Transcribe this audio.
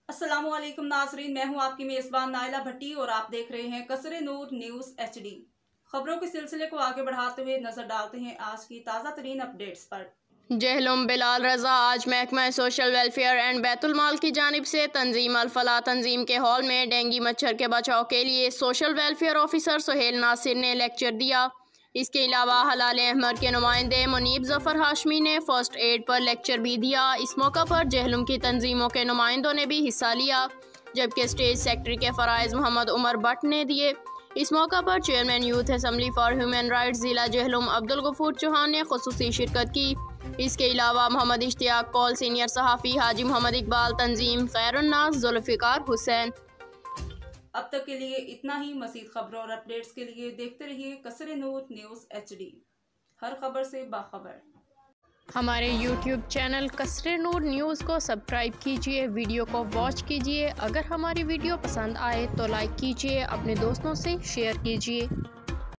अस्सलामु अलैकुम नाजरीन, मैं हूं आपकी मेज़बान नाइला भट्टी और आप देख रहे हैं कसरे नूर न्यूज़ HD। खबरों के सिलसिले को आगे बढ़ाते हुए नजर डालते हैं आज की ताज़ा तरीन अपडेट्स पर। जहलुम बिलाल रज़ा आज महकमा सोशल वेलफेयर एंड बैतुल माल की जानिब से तंजीम अल-फलाह तंजीम के हॉल में डेंगू मच्छर के बचाव के लिए social welfare officer Suhail Nasir ने लेक्चर दिया। इसके अलावा हलाल अहमद के नुमाइंदे मुनीब जफर हाशमी ने फर्स्ट एड पर लेक्चर भी दिया। इस मौका पर जहलुम की तंजीमों के नुमाइंदों ने भी हिस्सा लिया, जबकि स्टेज सेक्रेटरी के फ़राइज़ मोहम्मद उमर भट्ट ने दिए। इस मौका पर chairman youth assembly for human rights ज़िला जहलुम अब्दुल गफूर चौहान ने खुसूसी शिरकत की। इसके अलावा मोहम्मद इश्तियाक कौल, सीनियर सहाफ़ी हाजी मोहम्मद इकबाल, तंजीम खैरुन्नास, जुल्फ़िकार हुसैन। अब तक के लिए इतना ही। मज़ीद खबरों और अपडेट्स के लिए देखते रहिए कसरे नूर न्यूज़ HD, हर खबर से बाखबर। हमारे YouTube चैनल कसरे नूर न्यूज़ को सब्सक्राइब कीजिए, वीडियो को वॉच कीजिए। अगर हमारी वीडियो पसंद आए तो लाइक कीजिए, अपने दोस्तों से शेयर कीजिए।